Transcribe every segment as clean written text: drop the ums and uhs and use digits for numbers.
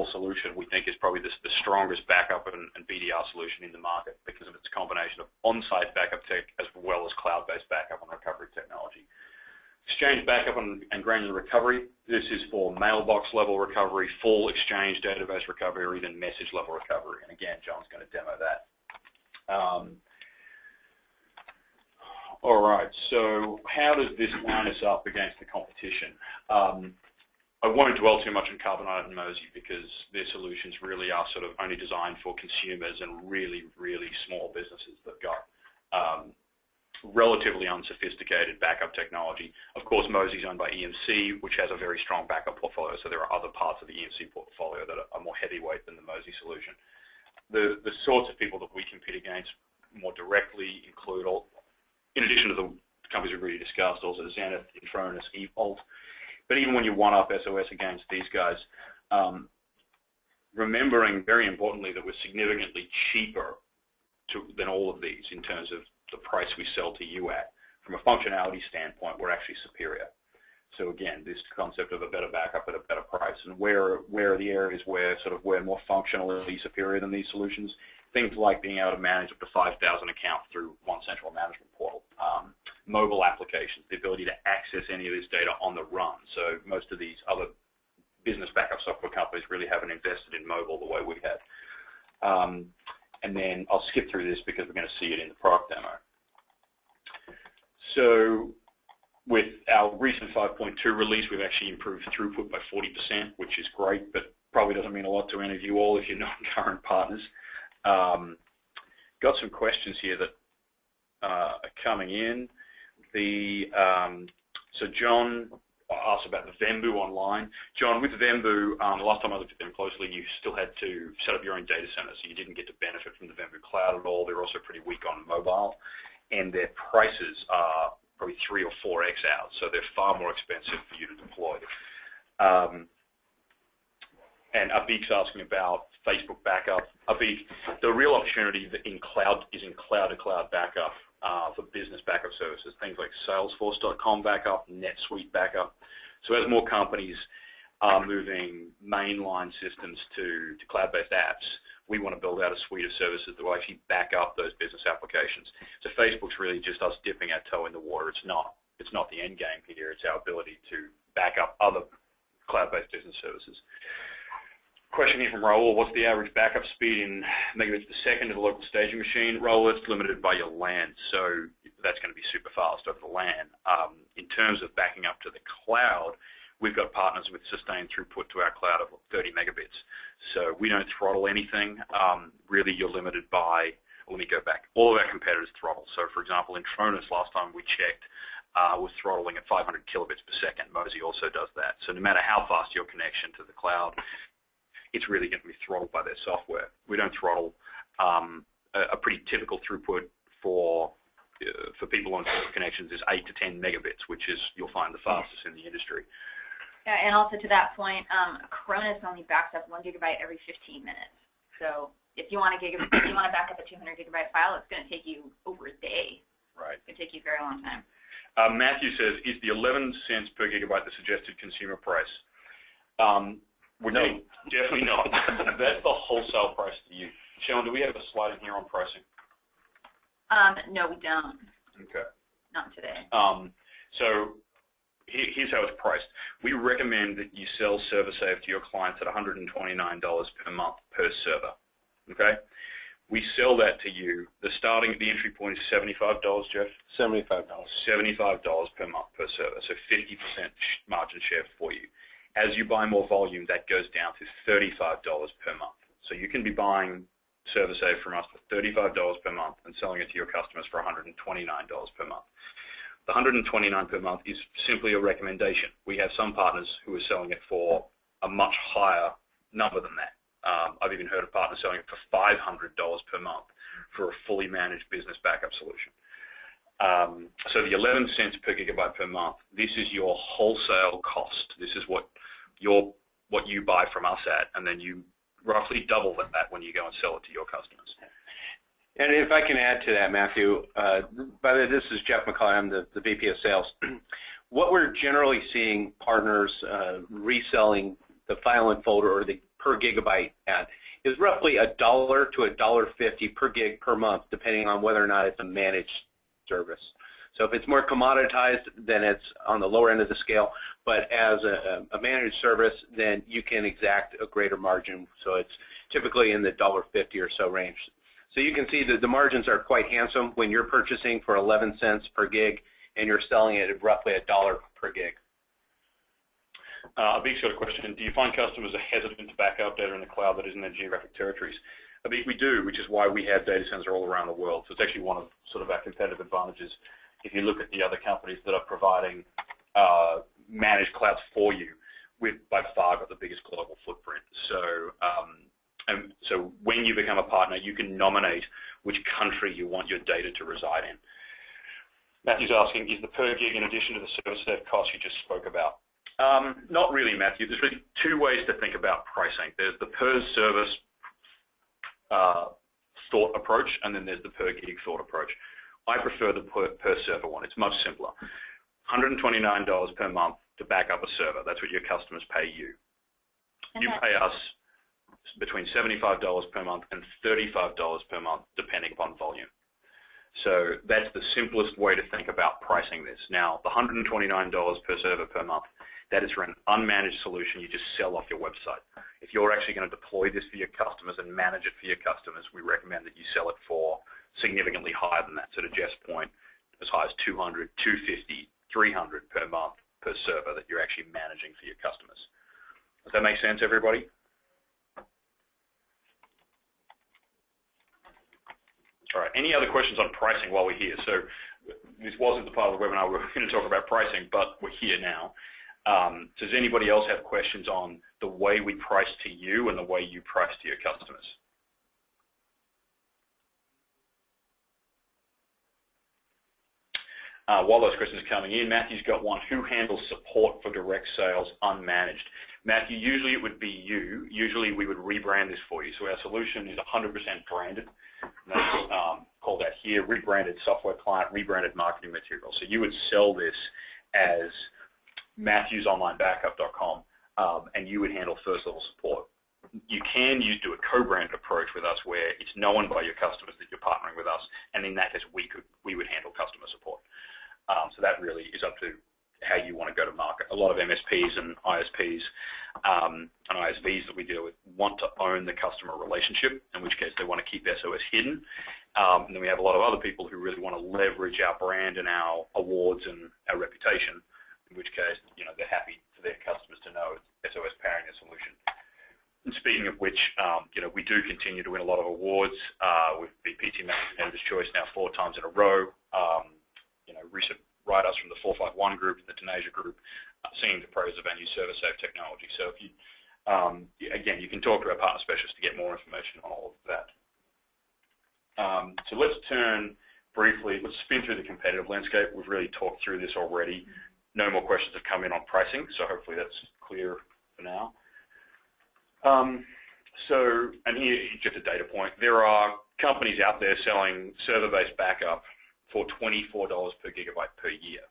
solution we think is probably the strongest backup and BDR solution in the market because of its combination of on-site backup tech as well as cloud-based backup and recovery technology. Exchange backup and granular recovery. This is for mailbox level recovery, full Exchange database recovery, or even message level recovery. And again, John's going to demo that. All right, so how does this line us up against the competition? I won't dwell too much on Carbonite and Mozy because their solutions really are sort of only designed for consumers and really, really small businesses that got relatively unsophisticated backup technology. Of course, Mozy is owned by EMC, which has a very strong backup portfolio, so there are other parts of the EMC portfolio that are more heavyweight than the Mozy solution. The sorts of people that we compete against more directly include, in addition to the companies we've already discussed, also Zenith, Intronis, eVault. But even when you one-up SOS against these guys, remembering very importantly that we're significantly cheaper than all of these in terms of the price we sell to you at. From a functionality standpoint, we're actually superior. So again, this concept of a better backup at a better price. And where are the areas where we're more functionally superior than these solutions? Things like being able to manage up to 5,000 accounts through one central management portal. Mobile applications, the ability to access any of this data on the run. So most of these other business backup software companies really haven't invested in mobile the way we have. And then I'll skip through this because we're going to see it in the product demo. So with our recent 5.2 release, we've actually improved throughput by 40%, which is great, but probably doesn't mean a lot to any of you all if you're not current partners. Got some questions here that are coming in. So John asked about the Vembu Online. John, with Vembu, the last time I looked at them closely, you still had to set up your own data center, so you didn't get to benefit from the Vembu cloud at all. They're also pretty weak on mobile, and their prices are probably 3 or 4x out, so they're far more expensive for you to deploy. And Abik's asking about Facebook backup. Abik, the real opportunity in cloud is in cloud-to-cloud backup for business backup services, things like Salesforce.com backup, NetSuite backup. So as more companies are moving mainline systems to cloud-based apps, we want to build out a suite of services that will actually back up those business applications. So Facebook's really just us dipping our toe in the water. It's not the end game here. It's our ability to back up other cloud-based business services. Question here from Raul, what's the average backup speed in megabits per second of the local staging machine? Raul, it's limited by your LAN, so that's going to be super fast over the LAN. In terms of backing up to the cloud, we've got partners with sustained throughput to our cloud of 30 megabits. So we don't throttle anything. Really, you're limited by, let me go back, all of our competitors throttle. So for example, Intronis, last time we checked, was throttling at 500 kilobits per second. Mozy also does that. So no matter how fast your connection to the cloud, it's really going to be throttled by their software. We don't throttle. A pretty typical throughput for people on connections is 8 to 10 megabits, which is, you'll find, the fastest in the industry. Yeah, and also to that point, Acronis only backs up 1 gigabyte every 15 minutes. So if you want to back up a 200 gigabyte file, it's going to take you over a day. Right. It's going to take you a very long time. Matthew says, is the 11 cents per gigabyte the suggested consumer price? No, definitely not. That's the wholesale price to you. Sean, do we have a slide in here on pricing? No, we don't. Okay. Not today. So here's how it's priced. We recommend that you sell ServerSafe to your clients at $129 per month per server. Okay? We sell that to you. The entry point is $75, Jeff? $75. $75 per month per server, so 50% margin share for you. As you buy more volume, that goes down to $35 per month. So you can be buying ServerSafe from us for $35 per month and selling it to your customers for $129 per month. The $129 per month is simply a recommendation. We have some partners who are selling it for a much higher number than that. I've even heard of partners selling it for $500 per month for a fully managed business backup solution. So the 11 cents per gigabyte per month, this is your wholesale cost. This is what you buy from us at, and then you roughly double that when you go and sell it to your customers. And if I can add to that, Matthew, by the way, this is Jeff McCoy. I'm the VP of Sales. What we're generally seeing partners reselling the file and folder or the per gigabyte at is roughly $1 to $1.50 per gig per month, depending on whether or not it's a managed service. So if it's more commoditized, then it's on the lower end of the scale. But as a managed service, then you can exact a greater margin. So it's typically in the $1.50 or so range. So you can see that the margins are quite handsome when you're purchasing for 11 cents per gig and you're selling it at roughly $1 per gig. Abhig's got a question. Do you find customers are hesitant to back up data in the cloud that isn't their geographic territories? Abhig, we do, which is why we have data centers all around the world. So it's actually one of sort of our competitive advantages. If you look at the other companies that are providing managed clouds for you, we've by far got the biggest global footprint. So, so when you become a partner, you can nominate which country you want your data to reside in. Matthew's asking, is the per gig in addition to the service dev cost you just spoke about? Not really, Matthew. There's really two ways to think about pricing. There's the per service thought approach, and then there's the per gig thought approach. I prefer the per server one. It's much simpler. $129 per month to back up a server. That's what your customers pay you. You pay us between $75 per month and $35 per month, depending upon volume. So that's the simplest way to think about pricing this. Now, the $129 per server per month, that is for an unmanaged solution you just sell off your website. If you're actually going to deploy this for your customers and manage it for your customers, we recommend that you sell it for significantly higher than that. So to Jeff's point, as high as $200, $250, $300 per month per server that you're actually managing for your customers. Does that make sense, everybody? All right, any other questions on pricing while we're here? So this wasn't the part of the webinar we were going to talk about pricing, but we're here now. Does anybody else have questions on the way we price to you and the way you price to your customers? While those questions are coming in, Matthew's got one. Who handles support for direct sales unmanaged? Matthew, usually it would be you. Usually we would rebrand this for you. So our solution is 100% branded. That's called out here, rebranded software client, rebranded marketing material. So you would sell this as MatthewsOnlineBackup.com, and you would handle first level support. You can do a co-branded approach with us where it's known by your customers that you're partnering with us, and in that case we would handle customer support. So that really is up to how you want to go to market. A lot of MSPs and ISPs and ISVs that we deal with want to own the customer relationship, in which case they want to keep SOS hidden. And then we have a lot of other people who really want to leverage our brand and our awards and our reputation, in which case, they're happy for their customers to know it's SOS powering their solution. And speaking of which, we do continue to win a lot of awards. We've been PT Manager's Choice now 4 times in a row. Recent write-ups from the 451 group and the Tenasia group singing the praise of our new ServerSafe technology. So if you, again, you can talk to our partner specialist to get more information on all of that. So let's turn briefly, let's spin through the competitive landscape. We've really talked through this already. No more questions have come in on pricing, so hopefully that's clear for now. And here, just a data point, there are companies out there selling server-based backup for $24 per gigabyte per year.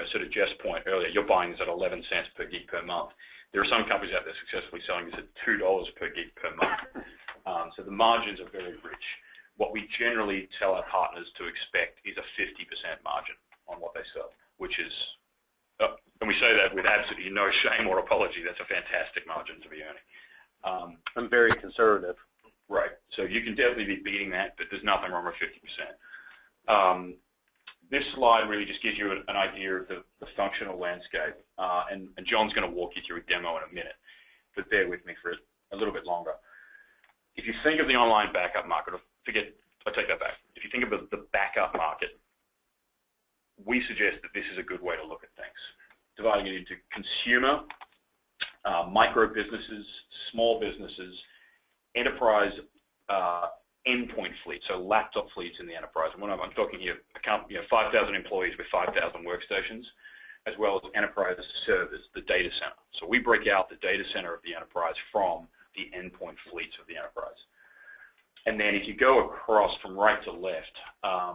So to Jeff's point earlier, you're buying this at 11 cents per gig per month. There are some companies out there successfully selling this at $2 per gig per month. So the margins are very rich. What we generally tell our partners to expect is a 50% margin on what they sell, which is, and we say that with absolutely no shame or apology. That's a fantastic margin to be earning. I'm very conservative. Right. So you can definitely be beating that, but there's nothing wrong with 50%. This slide really just gives you an idea of the functional landscape, and John's going to walk you through a demo in a minute, but bear with me for a little bit longer. If you think of the online backup market, I take that back. If you think of the backup market, we suggest that this is a good way to look at things, dividing it into consumer, micro businesses, small businesses, enterprise endpoint fleet, so laptop fleets in the enterprise. And when I'm talking here, 5,000 employees with 5,000 workstations, as well as enterprise servers, the data center. So we break out the data center of the enterprise from the endpoint fleets of the enterprise. And then if you go across from right to left,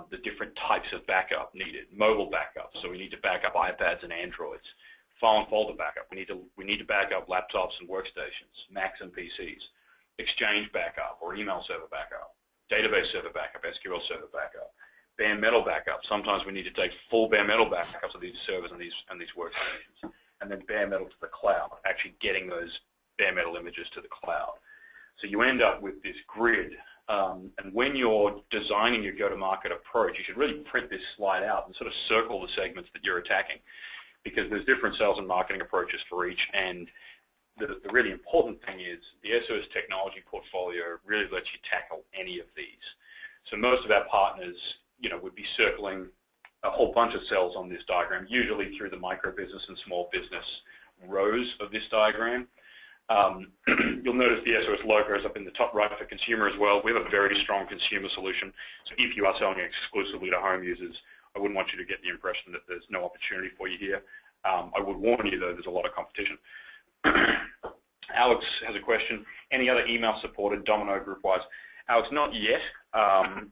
the different types of backup needed. Mobile backup, so we need to back up iPads and Androids. File and folder backup. We need to back up laptops and workstations, Macs and PCs. Exchange backup or email server backup. Database server backup, SQL server backup. Bare metal backup. Sometimes we need to take full bare metal backups of these servers and these workstations. And then bare metal to the cloud, actually getting those bare metal images to the cloud. So you end up with this grid. And when you're designing your go-to-market approach, you should really print this slide out and sort of circle the segments that you're attacking, because there's different sales and marketing approaches for each. And the really important thing is the SOS technology portfolio really lets you tackle any of these. So most of our partners, would be circling a whole bunch of cells on this diagram, usually through the micro business and small business rows of this diagram. You'll notice the SOS logo is up in the top right for consumer as well. We have a very strong consumer solution. So if you are selling exclusively to home users, I wouldn't want you to get the impression that there's no opportunity for you here. I would warn you, though, there's a lot of competition. Alex has a question. Any other email supported Domino group-wise? Alex, not yet,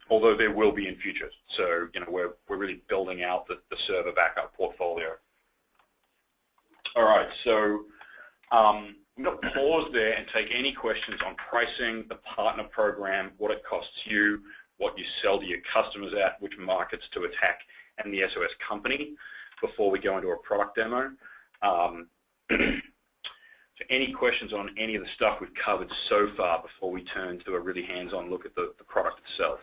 although there will be in future. So, we're really building out the server backup portfolio. All right, so I'm going to pause there and take any questions on pricing, the partner program, what it costs you, what you sell to your customers at, which markets to attack, and the SOS company before we go into a product demo. So any questions on any of the stuff we've covered so far before we turn to a really hands-on look at the product itself?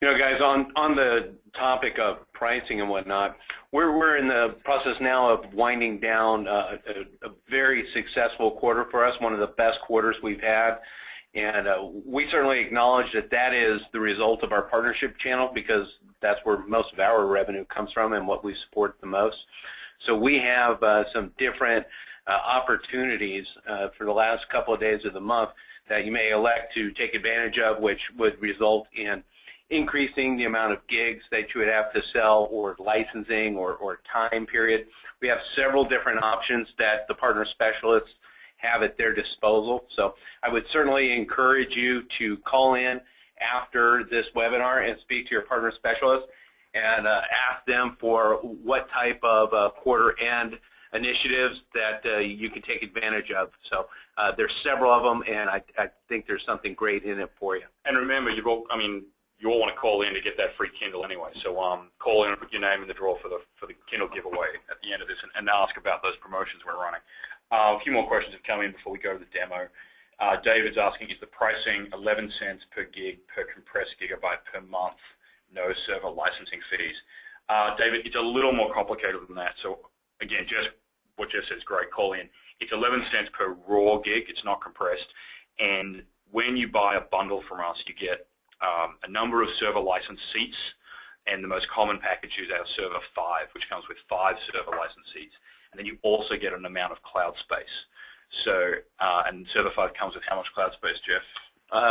Guys, on the topic of pricing and whatnot, we're in the process now of winding down a very successful quarter for us, one of the best quarters we've had. And we certainly acknowledge that is the result of our partnership channel, because that's where most of our revenue comes from and what we support the most. So we have some different opportunities for the last couple of days of the month that you may elect to take advantage of, which would result in increasing the amount of gigs that you would have to sell, or licensing, or time period. We have several different options that the partner specialists have at their disposal. So I would certainly encourage you to call in after this webinar and speak to your partner specialist and ask them for what type of quarter-end initiatives that you can take advantage of. So there's several of them, and I think there's something great in it for you. And remember, you all want to call in to get that free Kindle anyway. So call in and put your name in the draw for the Kindle giveaway at the end of this, and ask about those promotions we're running. A few more questions have come in before we go to the demo. David's asking, is the pricing 11 cents per gig per compressed gigabyte per month, no server licensing fees? David, it's a little more complicated than that. So again, just what Jeff said is great. Call in. It's 11 cents per raw gig. It's not compressed. And when you buy a bundle from us, you get a number of server license seats, and the most common package is our Server 5, which comes with 5 server license seats. And then you also get an amount of cloud space. So, and Server 5 comes with how much cloud space, Jeff?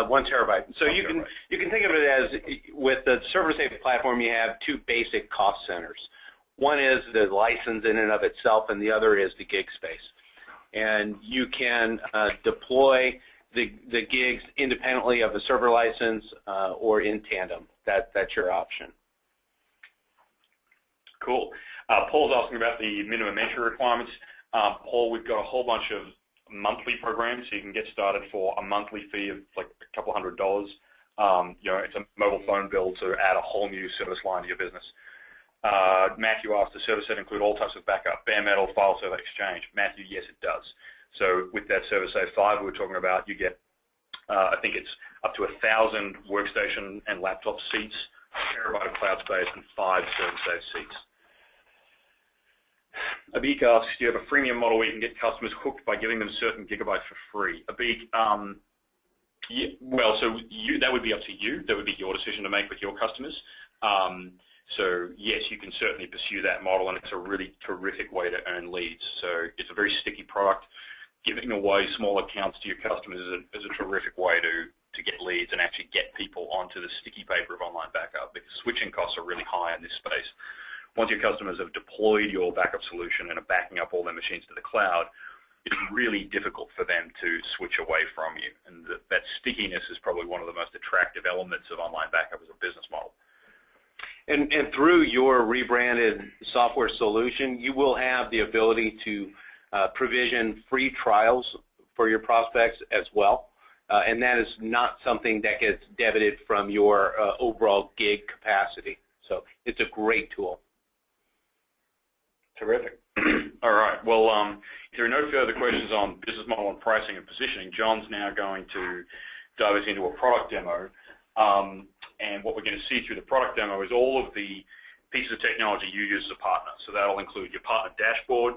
1 terabyte. So you can think of it as, with the ServerSafe platform, you have 2 basic cost centers. One is the license in and of itself, and the other is the gig space. And you can deploy the gigs independently of the server license or in tandem. That's your option. Cool. Paul's asking about the minimum entry requirements. Paul, we've got a whole bunch of monthly programs, so you can get started for a monthly fee of like a couple $100. It's a mobile phone bill to add a whole new service line to your business. Matthew asked, does service set include all types of backup, bare metal, file server, exchange? Matthew, yes, it does. So with that ServerSafe 5 we were talking about, you get, I think it's up to 1,000 workstation and laptop seats, a terabyte of cloud space, and 5 ServerSafe seats. Abik asks, do you have a freemium model where you can get customers hooked by giving them certain gigabytes for free? Abik, yeah, well, so that would be up to you. That would be your decision to make with your customers. So yes, you can certainly pursue that model, and it's a really terrific way to earn leads. So it's a very sticky product. Giving away small accounts to your customers is a terrific way to get leads and actually get people onto the sticky paper of online backup, because switching costs are really high in this space. Once your customers have deployed your backup solution and are backing up all their machines to the cloud, it's really difficult for them to switch away from you. And that stickiness is probably one of the most attractive elements of online backup as a business model. And through your rebranded software solution, you will have the ability to provision free trials for your prospects as well. And that is not something that gets debited from your overall gig capacity. So it's a great tool. Terrific. All right. Well, if there are no further questions on business model and pricing and positioning, John's now going to dive us into a product demo. And what we're going to see through the product demo is all of the pieces of technology you use as a partner. So that'll include your partner dashboard,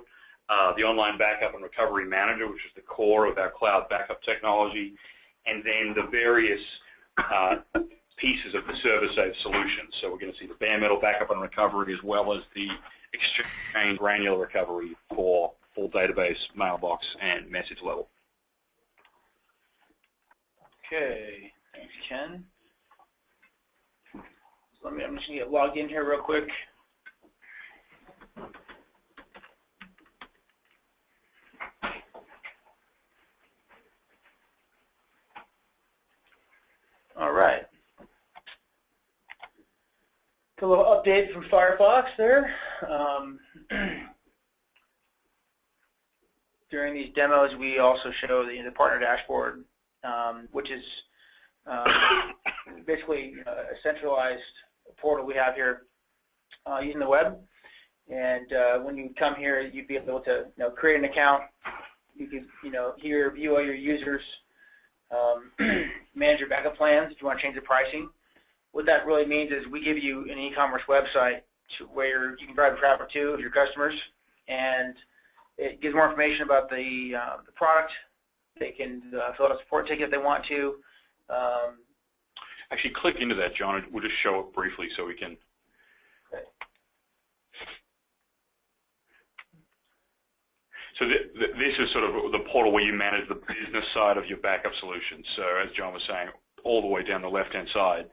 the online backup and recovery manager, which is the core of our cloud backup technology, and then the various pieces of the ServerSafe solution. So we're going to see the bare metal backup and recovery as well as the Exchange granular recovery for full database, mailbox, and message level. Okay, thanks, Ken. So I'm just going to get logged in here real quick. All right. A little update from Firefox there. During these demos, we also show the partner dashboard, which is basically a centralized portal we have here using the web. And when you come here, you'd be able to create an account. You could here view all your users, manage your backup plans if you want to change the pricing. What that really means is we give you an e-commerce website where you can drive traffic to your customers, and it gives more information about the product. They can fill out a support ticket if they want to. Actually, click into that, John. We'll just show it briefly so we can. Okay. So this is sort of the portal where you manage the business side of your backup solution. So as John was saying, all the way down the left-hand side,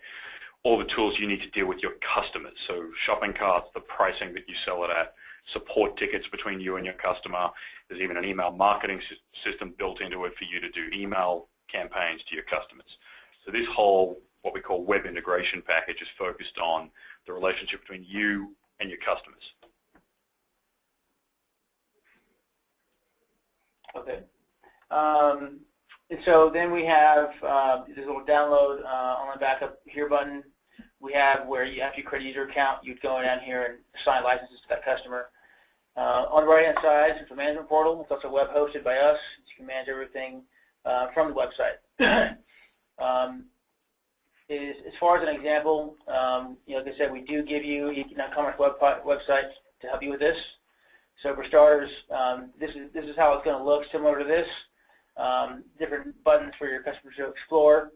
all the tools you need to deal with your customers. So shopping carts, the pricing that you sell it at, support tickets between you and your customer. There's even an email marketing system built into it for you to do email campaigns to your customers. So this whole, what we call web integration package, is focused on the relationship between you and your customers. Okay. And so then we have this little download online backup here button. We have where you, after you create a user account, you'd go down here and assign licenses to that customer. On the right-hand side, it's a management portal. It's also web hosted by us. You can manage everything from the website. As far as an example, like I said, we do give you an e-commerce website to help you with this. So for starters, this is how it's going to look, similar to this. Different buttons for your customers to explore.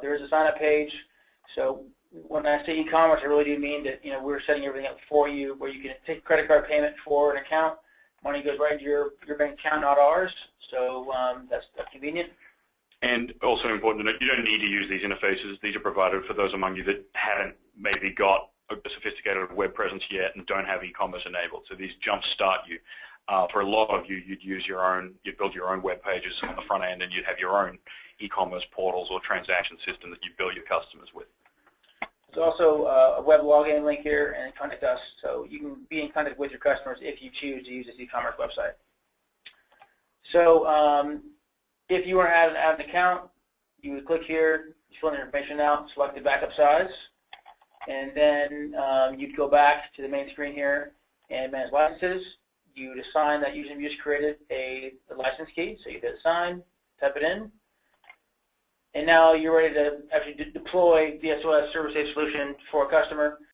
There is a sign-up page. So when I say e-commerce, I really do mean that we're setting everything up for you, where you can take credit card payment for an account. Money goes right into your bank account, not ours. So that's convenient. And also important to note, you don't need to use these interfaces. These are provided for those among you that haven't maybe got a sophisticated web presence yet and don't have e-commerce enabled. So these jumpstart you. For a lot of you, you'd build your own web pages on the front end, and you'd have your own e-commerce portals or transaction system that you bill your customers with. There's also a web login link here and contact us, so you can be in contact with your customers if you choose to use this e-commerce website. So if you want to add an account, you would click here, fill in your information out, select the backup size, and then you'd go back to the main screen here and manage licenses. You'd assign that user you just created a license key, so you hit assign, type it in, and now you're ready to actually deploy the SOS ServerSafe solution for a customer.